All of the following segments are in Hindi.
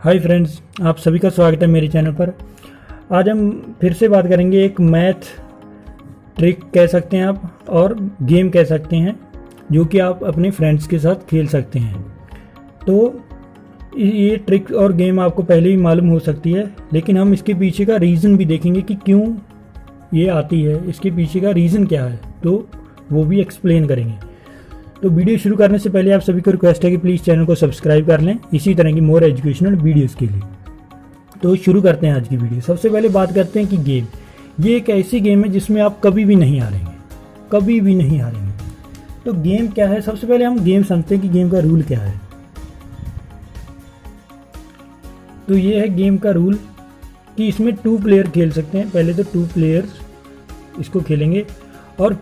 हाय फ्रेंड्स, आप सभी का स्वागत है मेरे चैनल पर। आज हम फिर से बात करेंगे एक मैथ ट्रिक कह सकते हैं आप और गेम कह सकते हैं जो कि आप अपने फ्रेंड्स के साथ खेल सकते हैं। तो ये ट्रिक और गेम आपको पहले ही मालूम हो सकती है, लेकिन हम इसके पीछे का रीज़न भी देखेंगे कि क्यों ये आती है, इसके पीछे का रीज़न क्या है, तो वो भी एक्सप्लेन करेंगे। तो वीडियो शुरू करने से पहले आप सभी को रिक्वेस्ट है कि प्लीज़ चैनल को सब्सक्राइब कर लें इसी तरह की मोर एजुकेशनल वीडियोस के लिए। तो शुरू करते हैं आज की वीडियो। सबसे पहले बात करते हैं कि गेम, ये एक ऐसी गेम है जिसमें आप कभी भी नहीं हारेंगे, कभी भी नहीं हारेंगे। तो गेम क्या है, सबसे पहले हम गेम समझते हैं कि गेम का रूल क्या है। तो ये है गेम का रूल कि इसमें 2 प्लेयर खेल सकते हैं। पहले तो 2 प्लेयर्स इसको खेलेंगे और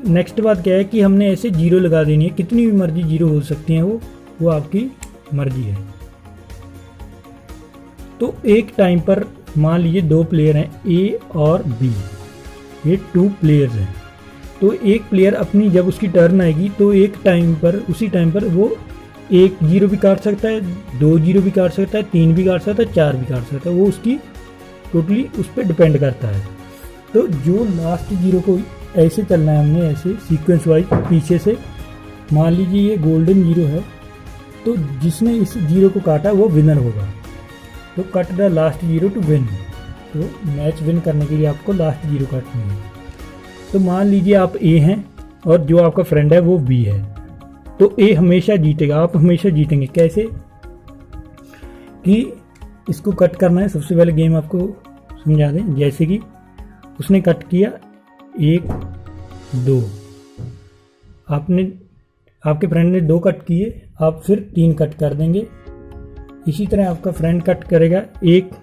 नेक्स्ट बात क्या है कि हमने ऐसे 0 लगा देनी है, कितनी भी मर्जी 0 हो सकती हैं, वो आपकी मर्जी है। तो एक टाइम पर मान लीजिए 2 प्लेयर हैं, ए और बी, ये 2 प्लेयर्स हैं। तो एक प्लेयर अपनी जब उसकी टर्न आएगी तो एक टाइम पर, उसी टाइम पर वो 1 0 भी काट सकता है, 2 0 भी काट सकता है, 3 भी काट सकता है, 4 भी काट सकता है। वो उसकी टोटली उस पर डिपेंड करता है। तो जो लास्ट 0 को ऐसे चलना है हमने, ऐसे सीक्वेंस वाइज पीछे से। मान लीजिए ये गोल्डन 0 है, तो जिसने इस 0 को काटा वो विनर होगा। तो cut the last 0 to win. तो मैच विन करने के लिए आपको लास्ट 0 काटनी है। तो मान लीजिए आप ए हैं और जो आपका फ्रेंड है वो बी है, तो ए हमेशा जीतेगा, आप हमेशा जीतेंगे। कैसे कि इसको कट करना है, सबसे पहले गेम आपको समझा दें। जैसे कि उसने कट किया 1 2, आपके फ्रेंड ने 2 कट किए, आप फिर 3 कट कर देंगे। इसी तरह आपका फ्रेंड कट करेगा 1,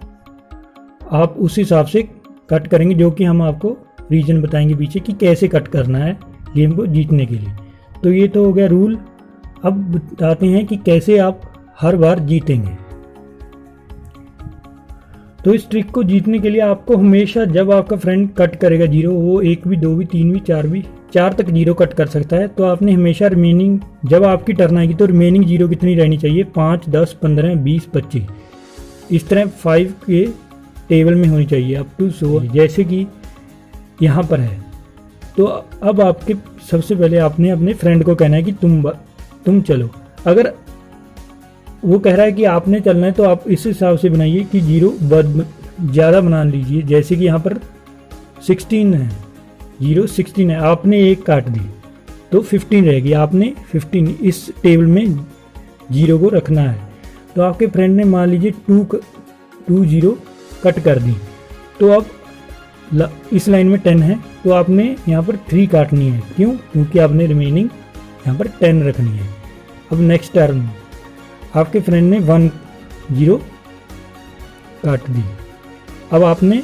आप उस हिसाब से कट करेंगे, जो कि हम आपको रीजन बताएंगे पीछे कि कैसे कट करना है गेम को जीतने के लिए। तो ये तो हो गया रूल। अब बताते हैं कि कैसे आप हर बार जीतेंगे। तो इस ट्रिक को जीतने के लिए आपको हमेशा जब आपका फ्रेंड कट करेगा 0, वो 1 भी 2 भी 3 भी 4 तक 0 कट कर सकता है, तो आपने हमेशा रिमेनिंग, जब आपकी टर्न आएगी तो रिमेनिंग 0 कितनी रहनी चाहिए, 5 10 15 20 25, इस तरह 5 के टेबल में होनी चाहिए अप टू 100, जैसे कि यहाँ पर है। तो अब आपके सबसे पहले आपने अपने फ्रेंड को कहना है कि तुम चलो। अगर वो कह रहा है कि आपने चलना है तो आप इस हिसाब से बनाइए कि 0 ज़्यादा बना लीजिए। जैसे कि यहाँ पर 16 है, 0 16 है, आपने 1 काट दी तो 15 रहेगी, आपने 15 इस टेबल में 0 को रखना है। तो आपके फ्रेंड ने मान लीजिए 2 0 कट कर दी, तो अब इस लाइन में 10 है, तो आपने यहाँ पर 3 काटनी है। क्यों? क्योंकि आपने रिमेनिंग यहाँ पर 10 रखनी है। अब नेक्स्ट टर्न आपके फ्रेंड ने 1 0 काट दी, अब आपने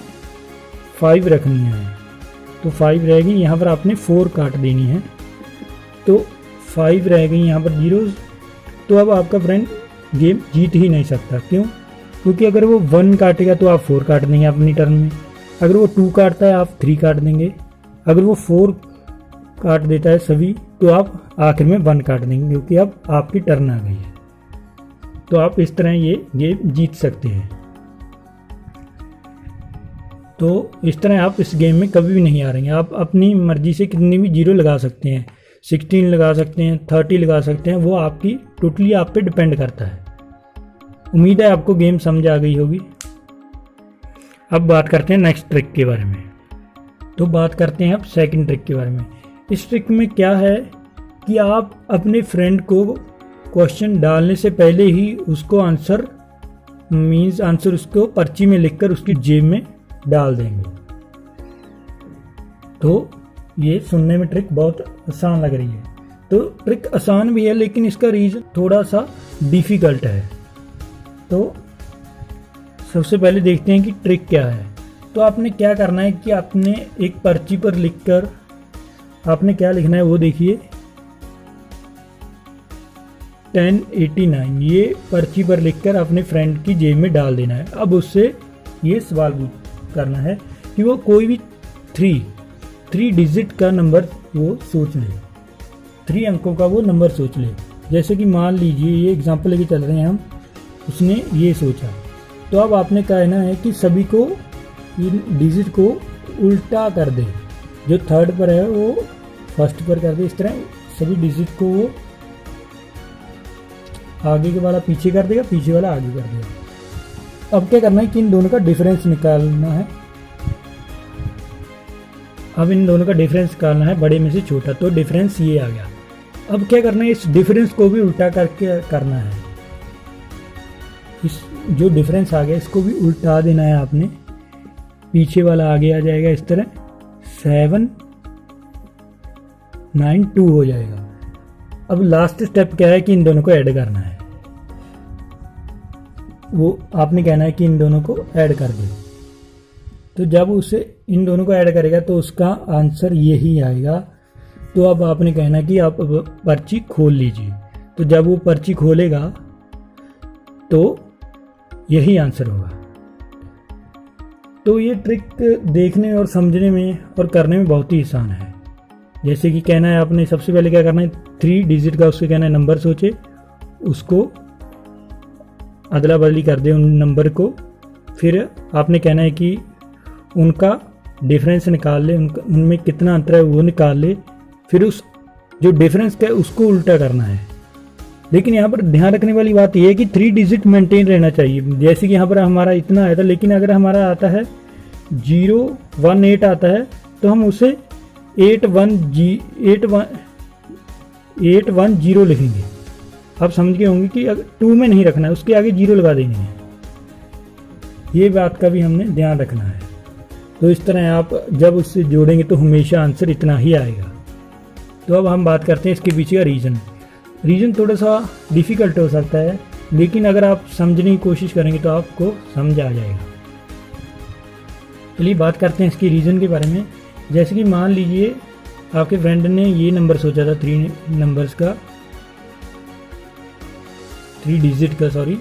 5 रखनी है, तो 5 रहेगी, यहाँ पर आपने 4 काट देनी है, तो 5 रह गई यहाँ पर 0। तो अब आपका फ्रेंड गेम जीत ही नहीं सकता। क्यों? क्योंकि अगर वो 1 काटेगा तो आप 4 काट देंगे अपनी टर्न में, अगर वो 2 काटता है आप 3 काट देंगे, अगर वो 4 काट देता है सभी तो आप आखिर में 1 काट देंगे, क्योंकि अब आपकी टर्न आ गई है। तो आप इस तरह ये गेम जीत सकते हैं। तो इस तरह आप इस गेम में कभी भी नहीं हारेंगे। आप अपनी मर्जी से कितनी भी 0 लगा सकते हैं, 16 लगा सकते हैं, 30 लगा सकते हैं, वो आपकी टोटली आप पे डिपेंड करता है। उम्मीद है आपको गेम समझ आ गई होगी। अब बात करते हैं नेक्स्ट ट्रिक के बारे में। तो बात करते हैं अब सेकंड ट्रिक के बारे में। इस ट्रिक में क्या है कि आप अपने फ्रेंड को क्वेश्चन डालने से पहले ही उसको आंसर उसको पर्ची में लिखकर उसकी जेब में डाल देंगे। तो ये सुनने में ट्रिक बहुत आसान लग रही है। तो ट्रिक आसान भी है, लेकिन इसका रीजन थोड़ा सा डिफिकल्ट है। तो सबसे पहले देखते हैं कि ट्रिक क्या है। तो आपने क्या करना है कि आपने एक पर्ची पर लिखकर, आपने क्या लिखना है वो देखिए, 1089 ये पर्ची पर लिखकर अपने फ्रेंड की जेब में डाल देना है। अब उससे ये सवाल करना है कि वो कोई भी 3 डिजिट का नंबर वो सोच ले, 3 अंकों का वो नंबर सोच ले। जैसे कि मान लीजिए, ये एग्जांपल लेके चल रहे हैं हम, उसने ये सोचा। तो अब आपने कहना है कि सभी को इन डिजिट को उल्टा कर दे, जो थर्ड पर है वो फर्स्ट पर कर दे। इस तरह सभी डिजिट को वो आगे के वाला पीछे कर देगा, पीछे वाला आगे कर देगा। अब क्या करना है कि इन दोनों का डिफरेंस निकालना है। अब इन दोनों का डिफरेंस निकालना है, बड़े में से छोटा, तो डिफरेंस ये आ गया। अब क्या करना है, इस डिफरेंस को भी उल्टा करके करना है। इस जो डिफरेंस आ गया इसको भी उल्टा देना है आपने, पीछे वाला आगे आ जाएगा। इस तरह 792 हो जाएगा। अब लास्ट स्टेप क्या है कि इन दोनों को ऐड करना है। वो आपने कहना है कि इन दोनों को ऐड कर दे। तो जब उसे इन दोनों को ऐड करेगा तो उसका आंसर यही आएगा। तो अब आपने कहना है कि आप पर्ची खोल लीजिए। तो जब वो पर्ची खोलेगा तो यही आंसर होगा। तो ये ट्रिक देखने और समझने में और करने में बहुत ही आसान है। जैसे कि कहना है आपने सबसे पहले क्या करना है, 3 डिजिट का उससे कहना है नंबर सोचे, उसको अदला बदली कर दे उन नंबर को। फिर आपने कहना है कि उनका डिफरेंस निकाल ले, उनमें कितना अंतर है वो निकाल ले। फिर उस जो डिफरेंस का है उसको उल्टा करना है। लेकिन यहाँ पर ध्यान रखने वाली बात यह है कि 3 डिजिट मेंटेन रहना चाहिए। जैसे कि यहाँ पर हमारा इतना आया था, लेकिन अगर हमारा आता है 018 आता है तो हम उसे 810 लिखेंगे। आप समझ गए होंगे कि अगर 2 में नहीं रखना है, उसके आगे 0 लगा देंगे। ये बात का भी हमने ध्यान रखना है। तो इस तरह आप जब उससे जोड़ेंगे तो हमेशा आंसर इतना ही आएगा। तो अब हम बात करते हैं इसके पीछे का रीज़न थोड़ा सा डिफ़िकल्ट हो सकता है, लेकिन अगर आप समझने की कोशिश करेंगे तो आपको समझ आ जाएगा। चलिए बात करते हैं इसकी रीज़न के बारे में। जैसे कि मान लीजिए आपके फ्रेंड ने ये नंबर सोचा था, 3 नंबर्स का, 3 डिजिट का, सॉरी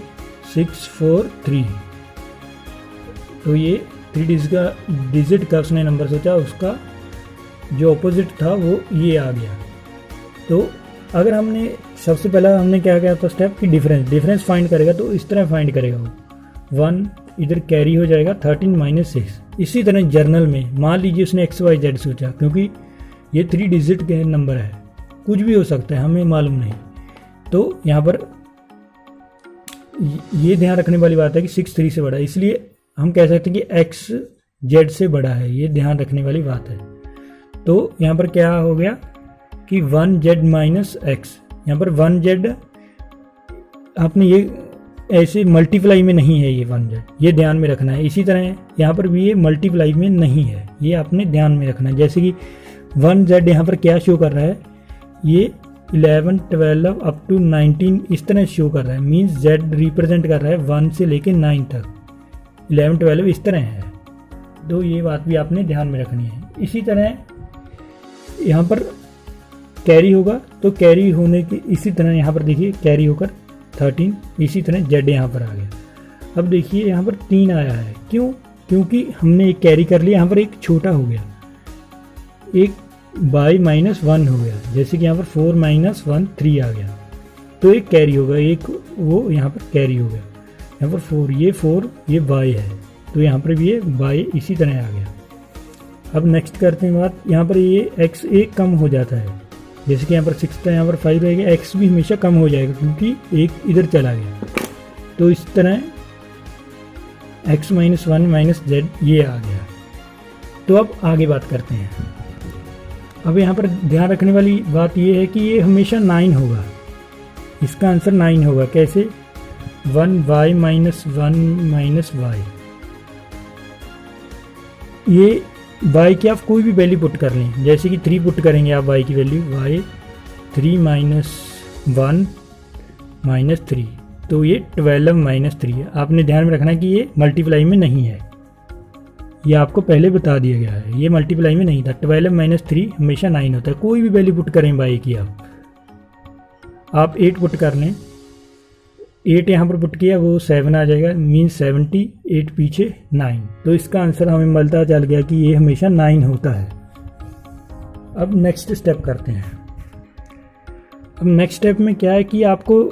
643। तो ये 3 डिजिट का उसने नंबर सोचा, उसका जो ऑपोजिट था वो ये आ गया। तो अगर हमने सबसे पहला हमने क्या किया था स्टेप कि डिफरेंस फाइंड करेगा, तो इस तरह फाइंड करेगा वो 1 इधर कैरी हो जाएगा 13 - 6। इसी तरह जर्नल में मान लीजिए उसने XYZ सोचा, क्योंकि ये 3 डिजिट के नंबर है, कुछ भी हो सकता है, हमें मालूम नहीं। तो यहाँ पर ये ध्यान रखने वाली बात है कि 6 3 से बड़ा है, इसलिए हम कह सकते हैं कि XZ से बड़ा है। ये ध्यान रखने वाली बात है। तो यहाँ पर क्या हो गया कि 1Z - X। यहाँ पर 1Z आपने ये ऐसे मल्टीप्लाई में नहीं है, ये 1Z, ये ध्यान में रखना है। इसी तरह यहाँ पर भी ये मल्टीप्लाई में नहीं है, ये आपने ध्यान में रखना है। जैसे कि 1Z यहाँ पर क्या शो कर रहा है, ये 11 12 अप टू 19 इस तरह शो कर रहा है। मीन्स Z रिप्रेजेंट कर रहा है 1 से लेके 9 तक, 11 12 इस तरह है। तो ये बात भी आपने ध्यान में रखनी है। इसी तरह यहाँ पर कैरी होगा, तो कैरी होने की इसी तरह यहाँ पर देखिए कैरी होकर 13, इसी तरह Z यहाँ पर आ गया। अब देखिए यहाँ पर 3 आया है, क्यों? क्योंकि हमने एक कैरी कर लिया, यहाँ पर एक छोटा हो गया, एक बाई -1 हो गया। जैसे कि यहाँ पर 4 - 1 3 आ गया, तो एक कैरी होगा, एक वो यहाँ पर कैरी हो गया। यहाँ पर 4 ये बाई है, तो यहाँ पर भी ये बाई इसी तरह आ गया। अब नेक्स्ट करते हैं बात, यहाँ पर ये x एक कम हो जाता है। जैसे कि यहाँ पर 6 था, यहाँ पर 5 रहेगा, x भी हमेशा कम हो जाएगा क्योंकि एक इधर चला गया। तो इस तरह x - 1 - Z ये आ गया। तो अब आगे बात करते हैं। अब यहाँ पर ध्यान रखने वाली बात ये है कि ये हमेशा 9 होगा, इसका आंसर 9 होगा। कैसे? 1y - 1 - y। ये y की आप कोई भी वैल्यू पुट कर लें, जैसे कि 3 पुट करेंगे आप y की वैल्यू, y 3 - 1 - 3, तो ये 12 - 3 है। आपने ध्यान में रखना है कि ये मल्टीप्लाई में नहीं है, ये आपको पहले बता दिया गया है, ये मल्टीप्लाई में नहीं था। 12 - 3 हमेशा 9 होता है। कोई भी वैल्यू पुट करें y की आप 8 पुट कर लें, 8 यहाँ पर पुट किया वो 7 आ जाएगा, मीन्स 70, 8 पीछे 9। तो इसका आंसर हमें मिलता चल गया कि ये हमेशा 9 होता है। अब नेक्स्ट स्टेप करते हैं। अब नेक्स्ट स्टेप में क्या है कि आपको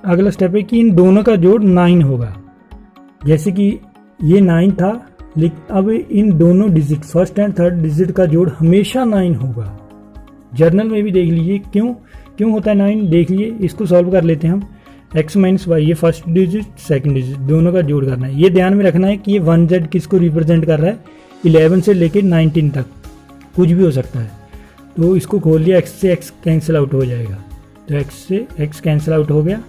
अगला स्टेप है कि इन दोनों का जोड़ 9 होगा। जैसे कि ये 9 था, लेकिन अब इन दोनों digit first and third digit का जोड़ हमेशा 9 होगा। जर्नल में भी देख लीजिए क्यों होता है 9, देख लीजिए। इसको सॉल्व कर लेते हैं हम। x माइनस वाई, ये फर्स्ट डिजिट सेकंड डिजिट दोनों का जोड़ करना है। ये ध्यान में रखना है कि ये 1z किसको रिप्रेजेंट कर रहा है, 11 से लेके 19 तक कुछ भी हो सकता है। तो इसको खोल लिया, x से x कैंसिल आउट हो जाएगा, तो x से x कैंसिल आउट हो गया।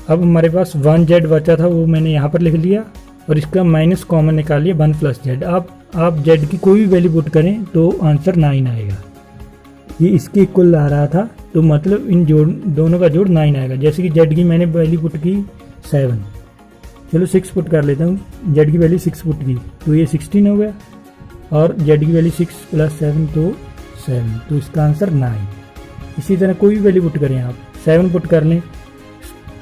अब हमारे पास 1z बचा था, वो मैंने यहाँ पर लिख लिया और इसका माइनस कॉमन निकाल लिया 1 + z। आप z की कोई भी वैल्यू पुट करें तो आंसर 9 आएगा। ये इसके इक्वल आ रहा था, तो मतलब इन दोनों का जोड़ 9 आएगा। जैसे कि z की मैंने वैल्यू पुट की 7, चलो 6 पुट कर लेता हूँ। z की वैल्यू 6 पुट की तो ये 16 हो गया, और z की वैल्यू 6 + 7 तो 7, तो इसका आंसर 9। इसी तरह कोई भी वैल्यू पुट करें आप, 7 पुट कर लें,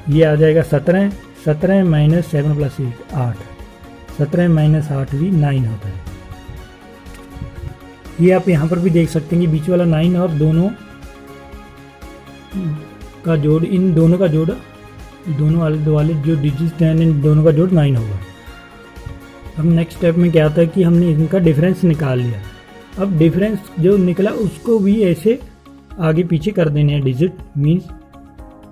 ये आ जाएगा 17, 17 - 7 + 8 8, 17 - 8 भी 9 होता है। ये आप यहाँ पर भी देख सकते हैं कि बीच वाला 9 और दोनों का जोड़, इन दोनों का जोड़, दोनों वाले जो डिजिट हैं इन दोनों का जोड़ 9 होगा। अब नेक्स्ट स्टेप में क्या आता है कि हमने इनका डिफरेंस निकाल लिया। अब डिफरेंस जो निकला उसको भी ऐसे आगे पीछे कर देने हैं डिजिट, मीन्स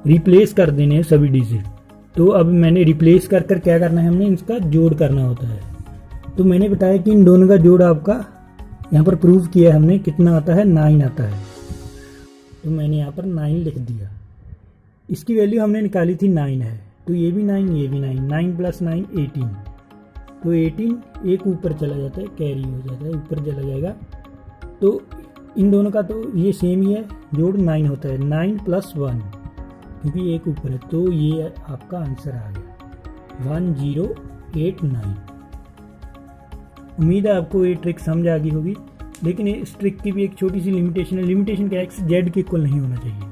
रिप्लेस कर देने हैं सभी डिजिट। तो अब मैंने रिप्लेस कर क्या करना है, हमने इसका जोड़ करना होता है। तो मैंने बताया कि इन दोनों का जोड़ आपका यहाँ पर प्रूव किया हमने, कितना आता है, 9 आता है। तो मैंने यहाँ पर 9 लिख दिया। इसकी वैल्यू हमने निकाली थी 9 है, तो ये भी 9, ये भी 9, 9 + 9 18, तो 18 एक ऊपर चला जाता है, कैरी हो जाता है, ऊपर चला जाएगा। तो इन दोनों का तो ये सेम ही है, जोड़ 9 होता है, 9 + 1, क्योंकि एक ऊपर है, तो ये आपका आंसर आ गया 1089। उम्मीद है आपको ये ट्रिक समझ आ गई होगी, लेकिन इस ट्रिक की भी एक छोटी सी लिमिटेशन है। लिमिटेशन क्या है, x z के इक्वल नहीं होना चाहिए,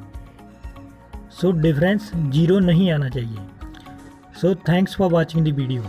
सो डिफरेंस 0 नहीं आना चाहिए। So thanks for watching the video.